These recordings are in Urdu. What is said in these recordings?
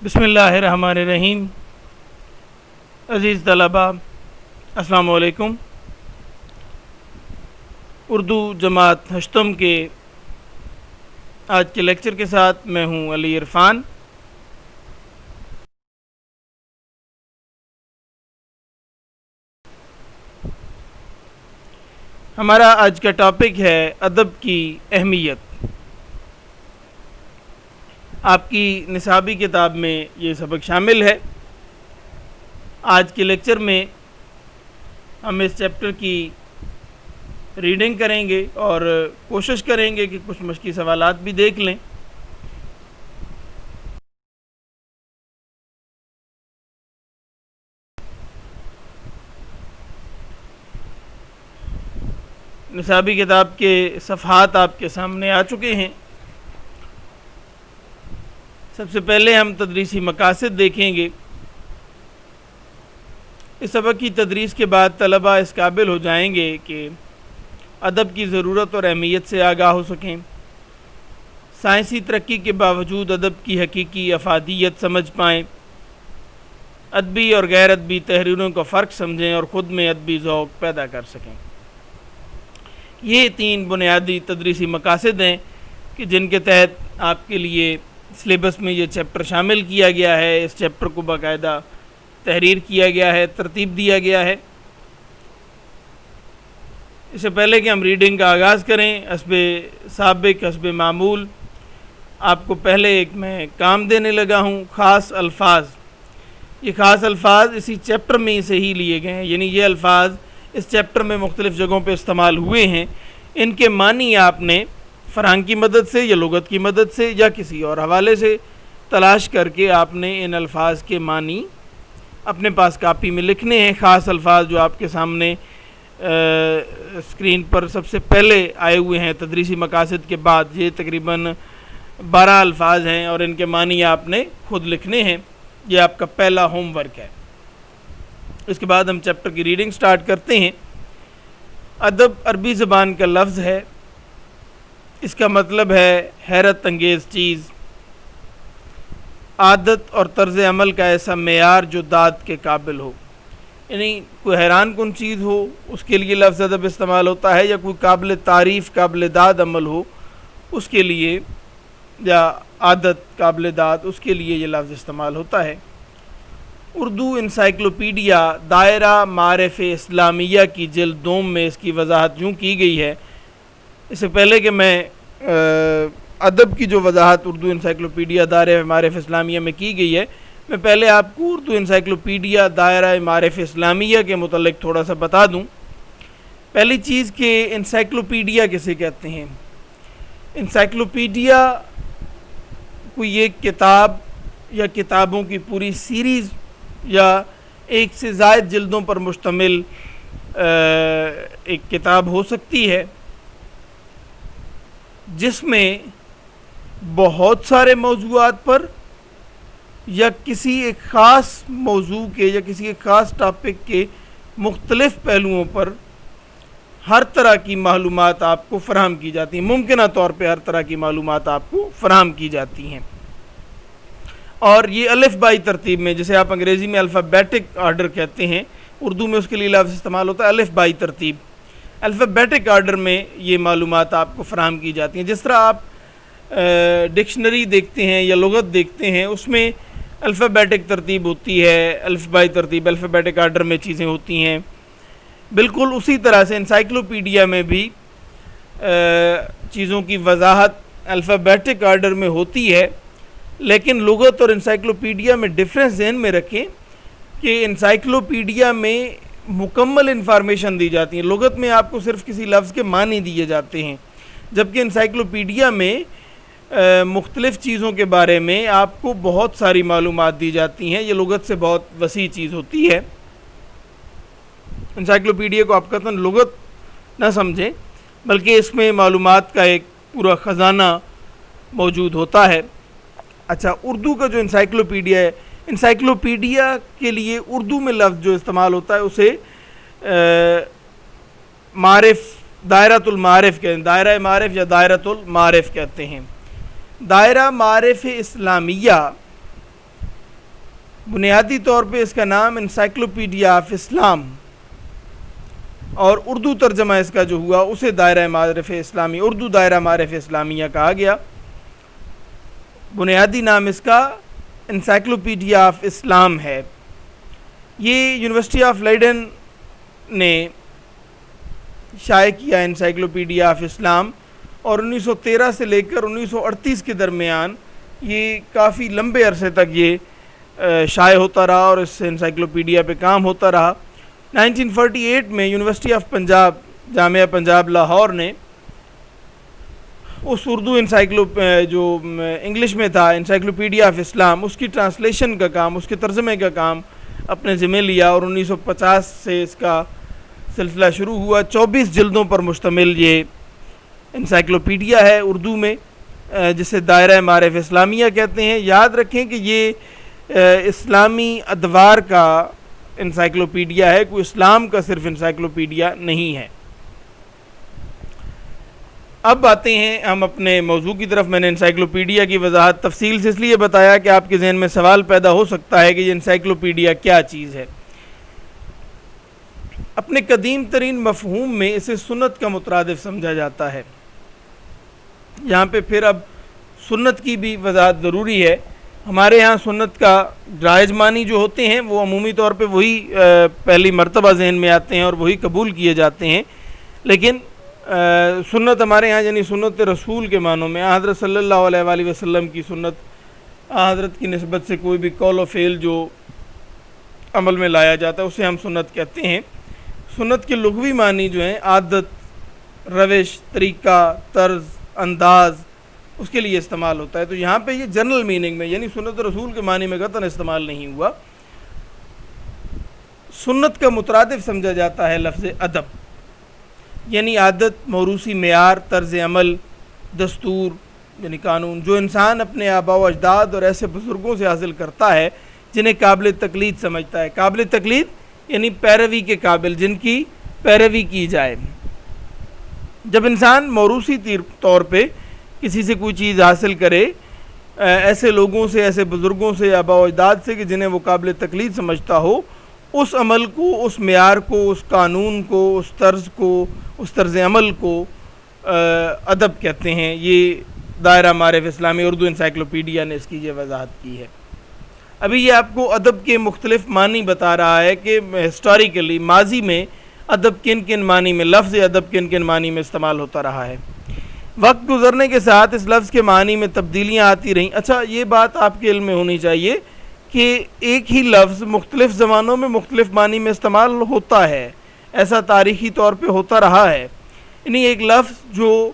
بسم اللہ الرحمن الرحیم۔ عزیز طلباء، السلام علیکم۔ اردو جماعت ہشتم کے آج کے لیکچر کے ساتھ میں ہوں علی عرفان۔ ہمارا آج کا ٹاپک ہے ادب کی اہمیت۔ آپ کی نصابی کتاب میں یہ سبق شامل ہے۔ آج کے لیکچر میں ہم اس چیپٹر کی ریڈنگ کریں گے اور کوشش کریں گے کہ کچھ مشقی سوالات بھی دیکھ لیں۔ نصابی کتاب کے صفحات آپ کے سامنے آ چکے ہیں۔ سب سے پہلے ہم تدریسی مقاصد دیکھیں گے۔ اس سبق کی تدریس کے بعد طلباء اس قابل ہو جائیں گے کہ ادب کی ضرورت اور اہمیت سے آگاہ ہو سکیں، سائنسی ترقی کے باوجود ادب کی حقیقی افادیت سمجھ پائیں، ادبی اور غیر ادبی تحریروں کا فرق سمجھیں اور خود میں ادبی ذوق پیدا کر سکیں۔ یہ 3 بنیادی تدریسی مقاصد ہیں کہ جن کے تحت آپ کے لیے سلیبس میں یہ چیپٹر شامل کیا گیا ہے۔ اس چیپٹر کو باقاعدہ تحریر کیا گیا ہے، ترتیب دیا گیا ہے۔ اس سے پہلے کہ ہم ریڈنگ کا آغاز کریں، حسب سابق حسب معمول آپ کو پہلے ایک میں کام دینے لگا ہوں۔ خاص الفاظ، یہ خاص الفاظ اسی چیپٹر میں سے ہی لیے گئے ہیں، یعنی یہ الفاظ اس چیپٹر میں مختلف جگہوں پہ استعمال ہوئے ہیں۔ ان کے معنی آپ نے فرہنگ کی مدد سے یا لغت کی مدد سے یا کسی اور حوالے سے تلاش کر کے آپ نے ان الفاظ کے معنی اپنے پاس کاپی میں لکھنے ہیں۔ خاص الفاظ جو آپ کے سامنے اسکرین پر سب سے پہلے آئے ہوئے ہیں تدریسی مقاصد کے بعد، یہ تقریباً 12 الفاظ ہیں اور ان کے معنی آپ نے خود لکھنے ہیں۔ یہ آپ کا پہلا ہوم ورک ہے۔ اس کے بعد ہم چیپٹر کی ریڈنگ سٹارٹ کرتے ہیں۔ ادب عربی زبان کا لفظ ہے۔ اس کا مطلب ہے حیرت انگیز چیز، عادت اور طرز عمل کا ایسا معیار جو داد کے قابل ہو، یعنی کوئی حیران کن چیز ہو اس کے لیے لفظ ادب استعمال ہوتا ہے، یا کوئی قابل تعریف قابل داد عمل ہو اس کے لیے، یا عادت قابل داد اس کے لیے یہ لفظ استعمال ہوتا ہے۔ اردو انسائکلوپیڈیا دائرہ معارف اسلامیہ کی جلد 2 میں اس کی وضاحت یوں کی گئی ہے۔ اس سے پہلے کہ میں ادب کی جو وضاحت اردو انسائکلوپیڈیا دائرہ معارف اسلامیہ میں کی گئی ہے، میں پہلے آپ کو اردو انسائکلوپیڈیا دائرہ معارف اسلامیہ کے متعلق تھوڑا سا بتا دوں۔ پہلی چیز کہ انسائکلوپیڈیا کسے کہتے ہیں۔ انسائکلوپیڈیا کوئی ایک کتاب یا کتابوں کی پوری سیریز یا ایک سے زائد جلدوں پر مشتمل ایک کتاب ہو سکتی ہے، جس میں بہت سارے موضوعات پر یا کسی ایک خاص موضوع کے یا کسی ایک خاص ٹاپک کے مختلف پہلوؤں پر ہر طرح کی معلومات آپ کو فراہم کی جاتی ہیں، ممکنہ طور پہ ہر طرح کی معلومات آپ کو فراہم کی جاتی ہیں۔ اور یہ الف بائی ترتیب میں، جسے آپ انگریزی میں الفابیٹک آرڈر کہتے ہیں، اردو میں اس کے لیے لفظ استعمال ہوتا ہے الف بائی ترتیب۔ الفابیٹک آرڈر میں یہ معلومات آپ کو فراہم کی جاتی ہیں۔ جس طرح آپ ڈکشنری دیکھتے ہیں یا لغت دیکھتے ہیں، اس میں الفابیٹک ترتیب ہوتی ہے، الف بائی ترتیب الفابیٹک آرڈر میں چیزیں ہوتی ہیں۔ بالکل اسی طرح سے انسائکلوپیڈیا میں بھی چیزوں کی وضاحت الفابیٹک آرڈر میں ہوتی ہے، لیکن لغت اور انسائکلوپیڈیا میں ڈفرینس ذہن میں رکھیں کہ انسائکلوپیڈیا میں مکمل انفارمیشن دی جاتی ہے، لغت میں آپ کو صرف کسی لفظ کے معنی دیے جاتے ہیں، جبکہ انسائکلوپیڈیا میں مختلف چیزوں کے بارے میں آپ کو بہت ساری معلومات دی جاتی ہیں۔ یہ لغت سے بہت وسیع چیز ہوتی ہے۔ انسائکلوپیڈیا کو آپ قطعاً لغت نہ سمجھیں، بلکہ اس میں معلومات کا ایک پورا خزانہ موجود ہوتا ہے۔ اچھا، اردو کا جو انسائکلوپیڈیا ہے، انسائکلوپیڈیا کے لیے اردو میں لفظ جو استعمال ہوتا ہے اسے معارف، دائرۃ المعارف کہتے ہیں، دائرہ معارف یا دائرۃ المعارف کہتے ہیں۔ دائرہ معارف اسلامیہ بنیادی طور پہ اس کا نام انسائکلوپیڈیا آف اسلام، اور اردو ترجمہ اس کا جو ہوا اسے دائرہ معارف اسلامی، اردو دائرہ معارف اسلامیہ کہا گیا۔ بنیادی نام اس کا انسائکلوپیڈیا آف اسلام ہے۔ یہ یونیورسٹی آف لیڈن نے شائع کیا انسائکلوپیڈیا آف اسلام، اور 1913 سے لے کر 1938 کے درمیان یہ کافی لمبے عرصے تک یہ شائع ہوتا رہا اور اس انسائکلوپیڈیا پہ کام ہوتا رہا۔ 1948 میں یونیورسٹی آف پنجاب، جامعہ پنجاب لاہور نے اس اردو جو انگلش میں تھا انسائکلوپیڈیا آف اسلام، اس کی ٹرانسلیشن کا کام، اس کے ترجمے کا کام اپنے ذمہ لیا، اور 1950 سے اس کا سلسلہ شروع ہوا۔ 24 جلدوں پر مشتمل یہ انسائکلوپیڈیا ہے اردو میں، جسے دائرہ معارف اسلامیہ کہتے ہیں۔ یاد رکھیں کہ یہ اسلامی ادوار کا انسائکلوپیڈیا ہے، کوئی اسلام کا صرف انسائکلوپیڈیا نہیں ہے۔ اب آتے ہیں ہم اپنے موضوع کی طرف۔ میں نے انسائکلوپیڈیا کی وضاحت تفصیل سے اس لیے بتایا کہ آپ کے ذہن میں سوال پیدا ہو سکتا ہے کہ یہ انسائکلوپیڈیا کیا چیز ہے۔ اپنے قدیم ترین مفہوم میں اسے سنت کا مترادف سمجھا جاتا ہے۔ یہاں پہ پھر اب سنت کی بھی وضاحت ضروری ہے۔ ہمارے ہاں سنت کا رائج معنی جو ہوتے ہیں وہ عمومی طور پہ وہی پہلی مرتبہ ذہن میں آتے ہیں اور وہی قبول کیے جاتے ہیں، لیکن سنت ہمارے ہاں یعنی سنت رسول کے معنوں میں حضرت صلی اللہ علیہ وآلہ وسلم کی سنت، حضرت کی نسبت سے کوئی بھی قول و فعل جو عمل میں لایا جاتا ہے اسے ہم سنت کہتے ہیں۔ سنت کے لغوی معنی جو ہیں عادت، روش، طریقہ، طرز، انداز، اس کے لیے استعمال ہوتا ہے۔ تو یہاں پہ یہ جنرل میننگ میں یعنی سنت رسول کے معنی میں قطعاً استعمال نہیں ہوا۔ سنت کا مترادف سمجھا جاتا ہے لفظ ادب، یعنی عادت، موروثی معیار، طرز عمل، دستور یعنی قانون، جو انسان اپنے آباء و اجداد اور ایسے بزرگوں سے حاصل کرتا ہے جنہیں قابل تقلید سمجھتا ہے۔ قابل تقلید یعنی پیروی کے قابل، جن کی پیروی کی جائے۔ جب انسان موروثی طور پہ کسی سے کوئی چیز حاصل کرے، ایسے لوگوں سے، ایسے بزرگوں سے، آباء و اجداد سے کہ جنہیں وہ قابل تقلید سمجھتا ہو، اس عمل کو، اس معیار کو، اس قانون کو، اس طرز کو، اس طرز عمل کو ادب کہتے ہیں۔ یہ دائرہ معارف اسلامی اردو انسائکلوپیڈیا نے اس کی یہ وضاحت کی ہے۔ ابھی یہ آپ کو ادب کے مختلف معنی بتا رہا ہے کہ ہسٹوریکلی ماضی میں ادب کن کن معنی میں، لفظ ادب کن کن معنی میں استعمال ہوتا رہا ہے۔ وقت گزرنے کے ساتھ اس لفظ کے معنی میں تبدیلیاں آتی رہیں۔ اچھا، یہ بات آپ کے علم میں ہونی چاہیے کہ ایک ہی لفظ مختلف زمانوں میں مختلف معنی میں استعمال ہوتا ہے، ایسا تاریخی طور پہ ہوتا رہا ہے۔ یعنی ایک لفظ جو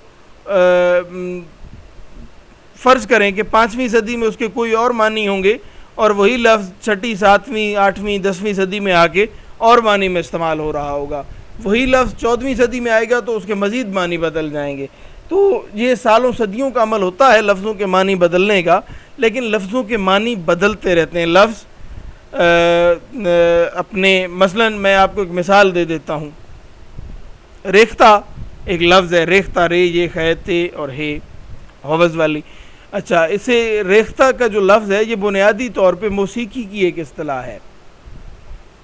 فرض کریں کہ 5ویں صدی میں اس کے کوئی اور معنی ہوں گے، اور وہی لفظ 6، 7، 8، 10ویں صدی میں آ کے اور معنی میں استعمال ہو رہا ہوگا۔ وہی لفظ 14ویں صدی میں آئے گا تو اس کے مزید معنی بدل جائیں گے۔ تو یہ سالوں صدیوں کا عمل ہوتا ہے لفظوں کے معنی بدلنے کا، لیکن لفظوں کے معنی بدلتے رہتے ہیں۔ لفظ اپنے مثلا میں آپ کو ایک مثال دے دیتا ہوں۔ ریختہ ایک لفظ ہے، ریختہ، رے، یہ، خے، تے اور ہے حوض والی۔ اچھا، اسے ریختہ کا جو لفظ ہے یہ بنیادی طور پہ موسیقی کی ایک اصطلاح ہے۔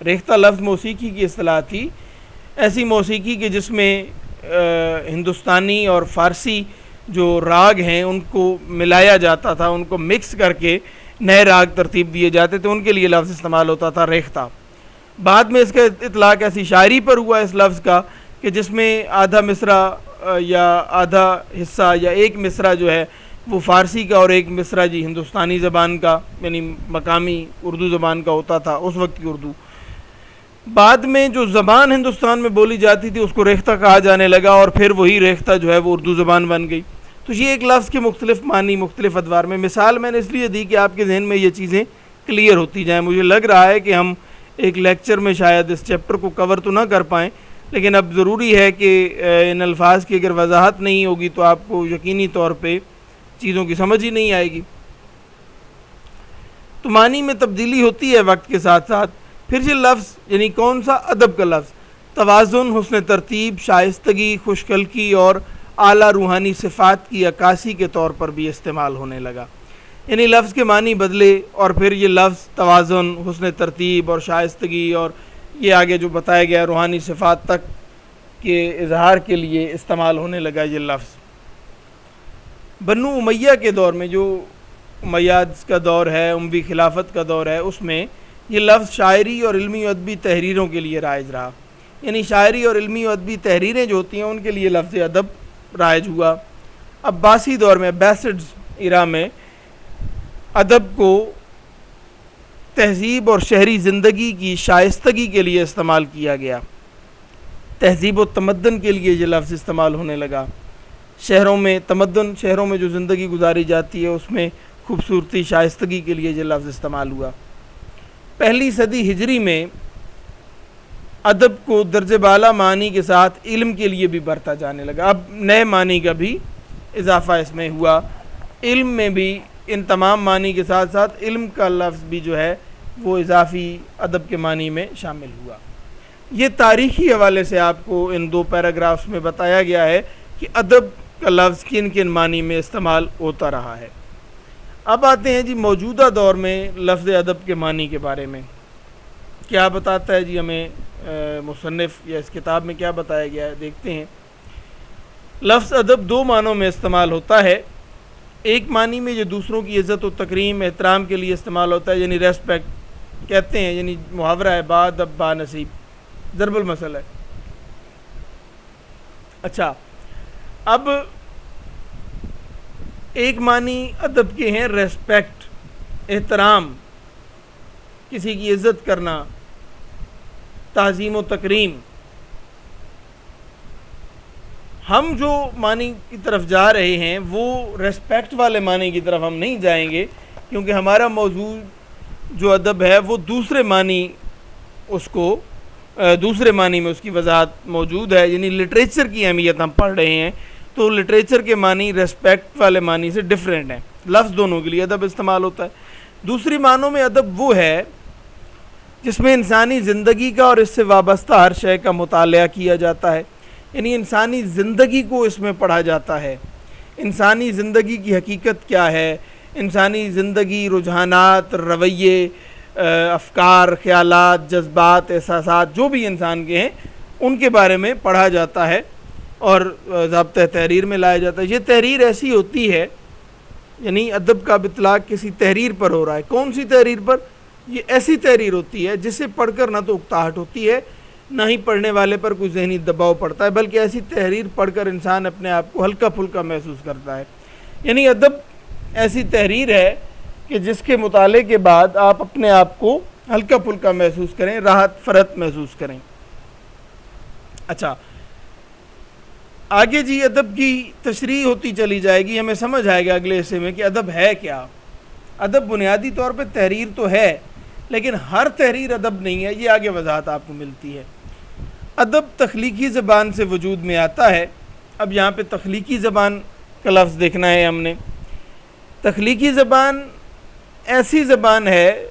ریختہ لفظ موسیقی کی اصطلاح تھی، ایسی موسیقی کہ جس میں ہندوستانی اور فارسی جو راگ ہیں ان کو ملایا جاتا تھا، ان کو مکس کر کے نئے راگ ترتیب دیے جاتے تھے، ان کے لیے لفظ استعمال ہوتا تھا ریختہ۔ بعد میں اس کا اطلاق ایسی شاعری پر ہوا اس لفظ کا کہ جس میں آدھا مصرع یا آدھا حصہ یا ایک مصرع جو ہے وہ فارسی کا اور ایک مصرع جی ہندوستانی زبان کا یعنی مقامی اردو زبان کا ہوتا تھا، اس وقت کی اردو۔ بعد میں جو زبان ہندوستان میں بولی جاتی تھی اس کو ریختہ کہا جانے لگا، اور پھر وہی ریختہ جو ہے وہ اردو زبان بن گئی۔ تو یہ ایک لفظ کے مختلف معنی مختلف ادوار میں۔ مثال میں نے اس لیے دی کہ آپ کے ذہن میں یہ چیزیں کلیئر ہوتی جائیں۔ مجھے لگ رہا ہے کہ ہم ایک لیکچر میں شاید اس چیپٹر کو کور تو نہ کر پائیں، لیکن اب ضروری ہے کہ ان الفاظ کی اگر وضاحت نہیں ہوگی تو آپ کو یقینی طور پہ چیزوں کی سمجھ ہی نہیں آئے گی۔ تو معنی میں تبدیلی ہوتی ہے وقت کے ساتھ ساتھ۔ پھر یہ لفظ یعنی کون سا؟ ادب کا لفظ توازن، حسن ترتیب، شائستگی، خوشخلقی اور اعلیٰ روحانی صفات کی عکاسی کے طور پر بھی استعمال ہونے لگا۔ یعنی لفظ کے معنی بدلے اور پھر یہ لفظ توازن، حسن ترتیب اور شائستگی اور یہ آگے جو بتایا گیا روحانی صفات تک کے اظہار کے لیے استعمال ہونے لگا یہ لفظ۔ بنو امیہ کے دور میں، جو امیاد کا دور ہے، اموی خلافت کا دور ہے، اس میں یہ لفظ شاعری اور علمی و ادبی تحریروں کے لیے رائج رہا۔ یعنی شاعری اور علمی و ادبی تحریریں جو ہوتی ہیں ان کے لیے لفظ ادب رائج ہوا۔ عباسی دور میں، بیسڈز ایرا میں، ادب کو تہذیب اور شہری زندگی کی شائستگی کے لیے استعمال کیا گیا۔ تہذیب و تمدن کے لیے یہ لفظ استعمال ہونے لگا۔ شہروں میں تمدن، شہروں میں جو زندگی گزاری جاتی ہے اس میں خوبصورتی، شائستگی کے لیے یہ لفظ استعمال ہوا۔ پہلی صدی ہجری میں ادب کو درجہ بالا معنی کے ساتھ علم کے لیے بھی برتا جانے لگا۔ اب نئے معنی کا بھی اضافہ اس میں ہوا، علم میں بھی ان تمام معنی کے ساتھ ساتھ علم کا لفظ بھی جو ہے وہ اضافی ادب کے معنی میں شامل ہوا۔ یہ تاریخی حوالے سے آپ کو ان 2 پیراگرافز میں بتایا گیا ہے کہ ادب کا لفظ کن کن معنی میں استعمال ہوتا رہا ہے۔ اب آتے ہیں جی موجودہ دور میں لفظ ادب کے معنی کے بارے میں کیا بتاتا ہے جی ہمیں مصنف، یا اس کتاب میں کیا بتایا گیا ہے، دیکھتے ہیں۔ لفظ ادب 2 معنوں میں استعمال ہوتا ہے۔ ایک معنی میں یہ دوسروں کی عزت و تکریم، احترام کے لیے استعمال ہوتا ہے، یعنی ریسپیکٹ کہتے ہیں، یعنی محاورہ ہے با ادب با نصیب، ضرب المثل ہے۔ اچھا، اب ایک معنی ادب کے ہیں ریسپیکٹ، احترام، کسی کی عزت کرنا، تعظیم و تکریم۔ ہم جو معنی کی طرف جا رہے ہیں وہ ریسپیکٹ والے معنی کی طرف ہم نہیں جائیں گے، کیونکہ ہمارا موضوع جو ادب ہے وہ دوسرے معنی میں اس کی وضاحت موجود ہے، یعنی لٹریچر کی اہمیت ہم پڑھ رہے ہیں، تو لٹریچر کے معنی ریسپیکٹ والے معنی سے ڈیفرنٹ ہیں۔ لفظ دونوں کے لیے ادب استعمال ہوتا ہے۔ دوسری معنوں میں ادب وہ ہے جس میں انسانی زندگی کا اور اس سے وابستہ ہر شے کا مطالعہ کیا جاتا ہے، یعنی انسانی زندگی کو اس میں پڑھا جاتا ہے۔ انسانی زندگی کی حقیقت کیا ہے، انسانی زندگی، رجحانات، رویے، افکار، خیالات، جذبات، احساسات جو بھی انسان کے ہیں ان کے بارے میں پڑھا جاتا ہے اور ضابطۂ تحریر میں لایا جاتا ہے۔ یہ تحریر ایسی ہوتی ہے، یعنی ادب کا اطلاق کسی تحریر پر ہو رہا ہے۔ کون سی تحریر پر؟ یہ ایسی تحریر ہوتی ہے جسے پڑھ کر نہ تو اکتاہٹ ہوتی ہے، نہ ہی پڑھنے والے پر کوئی ذہنی دباؤ پڑتا ہے، بلکہ ایسی تحریر پڑھ کر انسان اپنے آپ کو ہلکا پھلکا محسوس کرتا ہے۔ یعنی ادب ایسی تحریر ہے کہ جس کے مطالعے کے بعد آپ اپنے آپ کو ہلکا پھلکا محسوس کریں، راحت فرحت محسوس کریں۔ اچھا، آگے جی ادب کی تشریح ہوتی چلی جائے گی، ہمیں سمجھ آئے گا اگلے حصے میں کہ ادب ہے کیا۔ ادب بنیادی طور پہ تحریر تو ہے، لیکن ہر تحریر ادب نہیں ہے، یہ آگے وضاحت آپ کو ملتی ہے۔ ادب تخلیقی زبان سے وجود میں آتا ہے۔ اب یہاں پہ تخلیقی زبان کا لفظ دیکھنا ہے ہم نے۔ تخلیقی زبان ایسی زبان ہے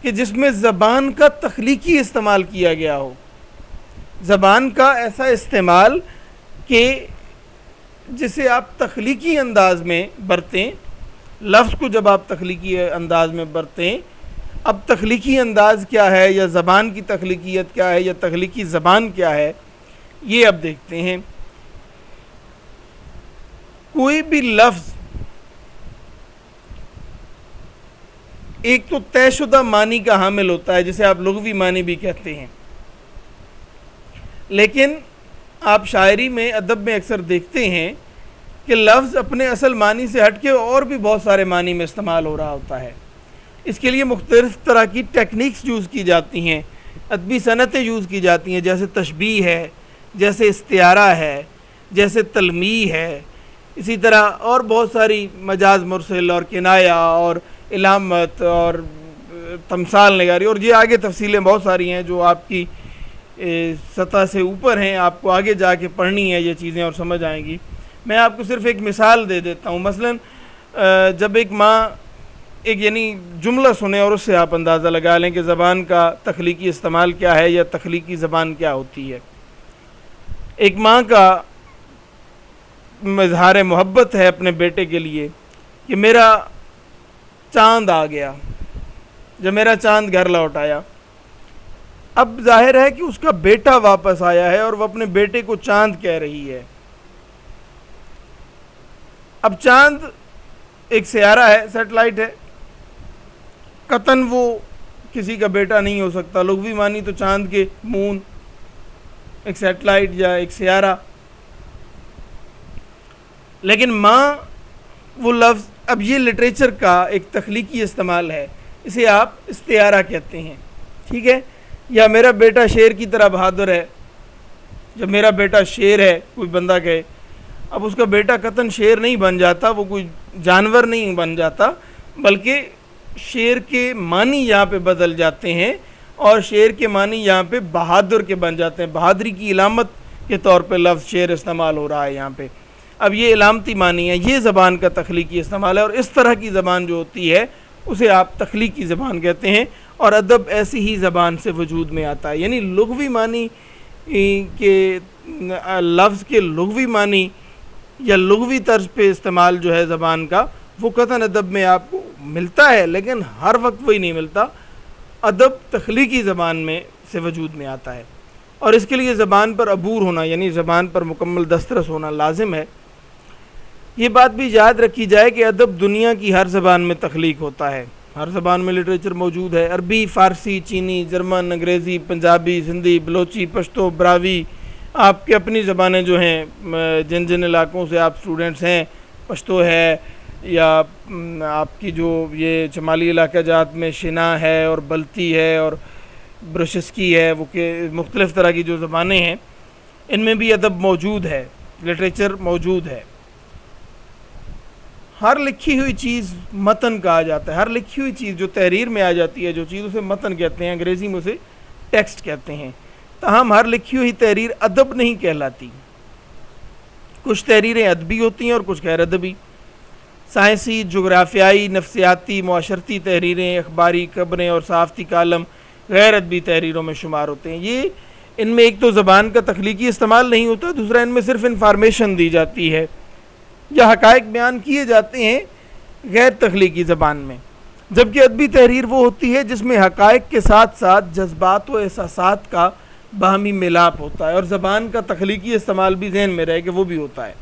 کہ جس میں زبان کا تخلیقی استعمال کیا گیا ہو، زبان کا ایسا استعمال کہ جسے آپ تخلیقی انداز میں برتیں۔ لفظ کو جب آپ تخلیقی انداز میں برتیں، اب تخلیقی انداز کیا ہے، یا زبان کی تخلیقیت کیا ہے، یا تخلیقی زبان کیا ہے، یہ اب دیکھتے ہیں۔ کوئی بھی لفظ ایک تو طے شدہ معنی کا حامل ہوتا ہے، جسے آپ لغوی معنی بھی کہتے ہیں، لیکن آپ شاعری میں، ادب میں اکثر دیکھتے ہیں کہ لفظ اپنے اصل معنی سے ہٹ کے اور بھی بہت سارے معنی میں استعمال ہو رہا ہوتا ہے۔ اس کے لیے مختلف طرح کی ٹیکنیکس یوز کی جاتی ہیں، ادبی صنعتیں یوز کی جاتی ہیں، جیسے تشبیہ ہے، جیسے استعارہ ہے، جیسے تلمیح ہے، اسی طرح اور بہت ساری مجاز مرسل اور کنایہ اور علامت اور تمثال نگاری، اور یہ آگے تفصیلیں بہت ساری ہیں جو آپ کی سطح سے اوپر ہیں، آپ کو آگے جا کے پڑھنی ہے یہ چیزیں اور سمجھ آئیں گی۔ میں آپ کو صرف ایک مثال دے دیتا ہوں۔ مثلا جب ایک ماں ایک یعنی جملہ سنیں اور اس سے آپ اندازہ لگا لیں کہ زبان کا تخلیقی استعمال کیا ہے یا تخلیقی زبان کیا ہوتی ہے۔ ایک ماں کا اظہار محبت ہے اپنے بیٹے کے لیے، کہ میرا چاند آ گیا، جب میرا چاند گھر لوٹ آیا. اب ظاہر ہے کہ اس کا بیٹا واپس آیا ہے اور وہ اپنے بیٹے کو چاند کہہ رہی ہے. اب چاند ایک سیارہ ہے، سیٹلائٹ ہے، قطعاً وہ کسی کا بیٹا نہیں ہو سکتا. لغوی معنی تو چاند کے مون، ایک سیٹلائٹ یا ایک سیارہ. لیکن ماں وہ لفظ، اب یہ لٹریچر کا ایک تخلیقی استعمال ہے، اسے آپ استعارہ کہتے ہیں. ٹھیک ہے، یا میرا بیٹا شیر کی طرح بہادر ہے. جب میرا بیٹا شیر ہے کوئی بندہ کہے، اب اس کا بیٹا قطعاً شیر نہیں بن جاتا، وہ کوئی جانور نہیں بن جاتا، بلکہ شیر کے معنی یہاں پہ بدل جاتے ہیں اور شیر کے معنی یہاں پہ بہادر کے بن جاتے ہیں. بہادری کی علامت کے طور پہ لفظ شیر استعمال ہو رہا ہے یہاں پہ. اب یہ علامتی معنی ہے، یہ زبان کا تخلیقی استعمال ہے، اور اس طرح کی زبان جو ہوتی ہے اسے آپ تخلیقی زبان کہتے ہیں. اور ادب ایسی ہی زبان سے وجود میں آتا ہے. یعنی لغوی معنی کے لفظ کے لغوی معنی یا لغوی طرز پہ استعمال جو ہے زبان کا، وہ قطعاً ادب میں آپ کو ملتا ہے، لیکن ہر وقت وہی نہیں ملتا. ادب تخلیقی زبان میں سے وجود میں آتا ہے، اور اس کے لیے زبان پر عبور ہونا، یعنی زبان پر مکمل دسترس ہونا لازم ہے. یہ بات بھی یاد رکھی جائے کہ ادب دنیا کی ہر زبان میں تخلیق ہوتا ہے، ہر زبان میں لٹریچر موجود ہے. عربی، فارسی، چینی، جرمن، انگریزی، پنجابی، سندھی، بلوچی، پشتو، براوی، آپ کی اپنی زبانیں جو ہیں، جن جن علاقوں سے آپ اسٹوڈنٹس ہیں، پشتو ہے، یا آپ کی جو یہ شمالی علاقہ جات میں شنا ہے اور بلتی ہے اور برشسکی ہے، وہ کہ مختلف طرح کی جو زبانیں ہیں، ان میں بھی ادب موجود ہے، لٹریچر موجود ہے. ہر لکھی ہوئی چیز متن کہا جاتا ہے. ہر لکھی ہوئی چیز جو تحریر میں آ جاتی ہے، جو چیز، اسے متن کہتے ہیں، انگریزی میں اسے ٹیکسٹ کہتے ہیں. تاہم ہر لکھی ہوئی تحریر ادب نہیں کہلاتی. کچھ تحریریں ادبی ہوتی ہیں اور کچھ غیر ادبی. سائنسی، جغرافیائی، نفسیاتی، معاشرتی تحریریں، اخباری خبریں اور صحافتی کالم غیر ادبی تحریروں میں شمار ہوتے ہیں. یہ ان میں ایک تو زبان کا تخلیقی استعمال نہیں ہوتا، دوسرا ان میں صرف انفارمیشن دی جاتی ہے یا حقائق بیان کیے جاتے ہیں غیر تخلیقی زبان میں. جبکہ ادبی تحریر وہ ہوتی ہے جس میں حقائق کے ساتھ ساتھ جذبات و احساسات کا باہمی ملاپ ہوتا ہے، اور زبان کا تخلیقی استعمال بھی ذہن میں رہے کہ وہ بھی ہوتا ہے.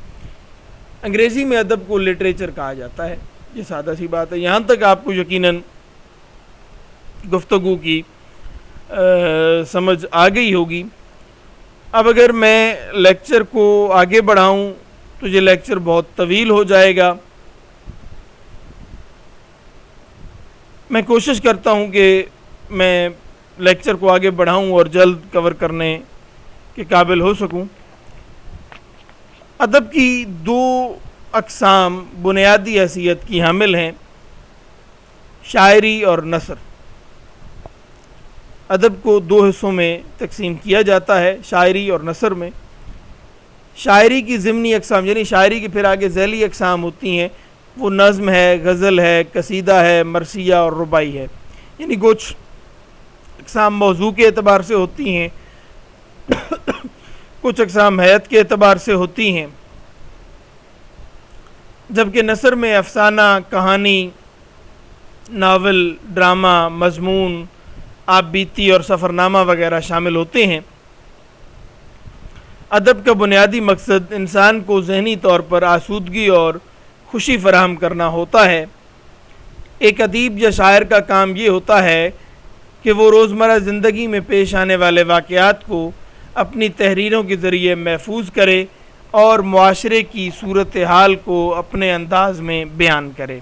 انگریزی میں ادب کو لٹریچر کہا جاتا ہے. یہ سادہ سی بات ہے. یہاں تک آپ کو یقیناً گفتگو کی سمجھ آ گئی ہوگی. اب اگر میں لیکچر کو آگے بڑھاؤں تو یہ لیکچر بہت طویل ہو جائے گا. میں کوشش کرتا ہوں کہ میں لیکچر کو آگے بڑھاؤں اور جلد کور کرنے کے قابل ہو سکوں. ادب کی دو اقسام بنیادی حیثیت کی حامل ہیں، شاعری اور نثر. ادب کو دو حصوں میں تقسیم کیا جاتا ہے، شاعری اور نثر میں. شاعری کی ضمنی اقسام، یعنی شاعری کی پھر آگے ذیلی اقسام ہوتی ہیں، وہ نظم ہے، غزل ہے، قصیدہ ہے، مرثیہ اور رباعی ہے. یعنی کچھ اقسام موضوع کے اعتبار سے ہوتی ہیں، کچھ اقسام حیت کے اعتبار سے ہوتی ہیں. جبکہ نثر میں افسانہ، کہانی، ناول، ڈرامہ، مضمون، آپ بیتی اور سفرنامہ وغیرہ شامل ہوتے ہیں. ادب کا بنیادی مقصد انسان کو ذہنی طور پر آسودگی اور خوشی فراہم کرنا ہوتا ہے. ایک ادیب یا شاعر کا کام یہ ہوتا ہے کہ وہ روزمرہ زندگی میں پیش آنے والے واقعات کو اپنی تحریروں کے ذریعے محفوظ کرے اور معاشرے کی صورتحال کو اپنے انداز میں بیان کرے.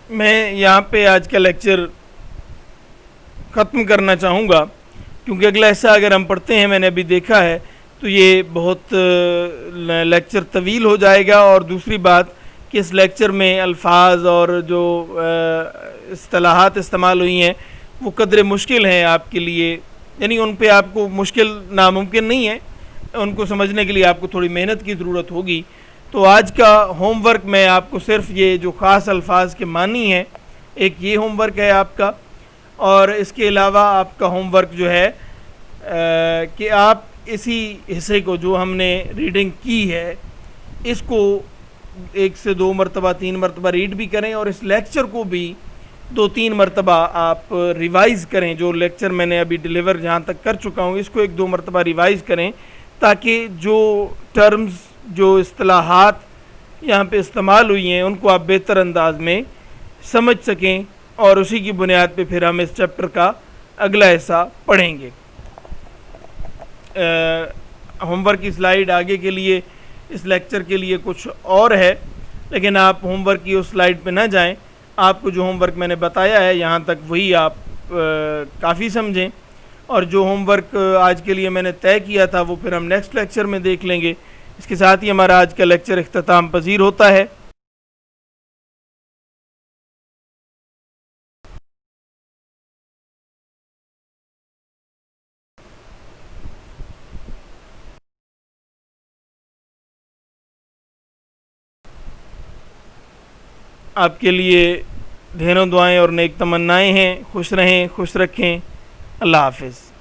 میں یہاں پہ آج کا لیکچر ختم کرنا چاہوں گا، کیونکہ اگلا حصہ اگر ہم پڑھتے ہیں، میں نے ابھی دیکھا ہے، تو یہ بہت لیکچر طویل ہو جائے گا. اور دوسری بات کہ اس لیکچر میں الفاظ اور جو اصطلاحات استعمال ہوئی ہیں وہ قدر مشکل ہیں آپ کے لیے. یعنی ان پہ آپ کو مشکل ناممکن نہیں ہے، ان کو سمجھنے کے لیے آپ کو تھوڑی محنت کی ضرورت ہوگی. تو آج کا ہوم ورک میں آپ کو صرف یہ جو خاص الفاظ کے معنی ہیں، ایک یہ ہوم ورک ہے آپ کا، اور اس کے علاوہ آپ کا ہوم ورک جو ہے کہ آپ اسی حصے کو جو ہم نے ریڈنگ کی ہے اس کو 1 سے 2 مرتبہ 3 مرتبہ ریڈ بھی کریں، اور اس لیکچر کو بھی 2-3 مرتبہ آپ ریوائز کریں. جو لیکچر میں نے ابھی ڈیلیور جہاں تک کر چکا ہوں اس کو 1-2 مرتبہ ریوائز کریں، تاکہ جو ٹرمز جو اصطلاحات یہاں پہ استعمال ہوئی ہیں ان کو آپ بہتر انداز میں سمجھ سکیں، اور اسی کی بنیاد پہ پھر ہم اس چیپٹر کا اگلا حصہ پڑھیں گے. ہوم ورک کی سلائیڈ آگے کے لیے اس لیکچر کے لیے کچھ اور ہے، لیکن آپ ہوم ورک کی اس سلائیڈ پہ نہ جائیں. آپ کو جو ہوم ورک میں نے بتایا ہے یہاں تک وہی آپ کافی سمجھیں، اور جو ہوم ورک آج کے لیے میں نے طے کیا تھا وہ پھر ہم نیکسٹ لیکچر میں دیکھ لیں گے. اس کے ساتھ ہی ہمارا آج کا لیکچر اختتام پذیر ہوتا ہے. آپ کے لیے ڈھیروں دعائیں اور نیک تمنائیں ہیں. خوش رہیں، خوش رکھیں. اللہ حافظ.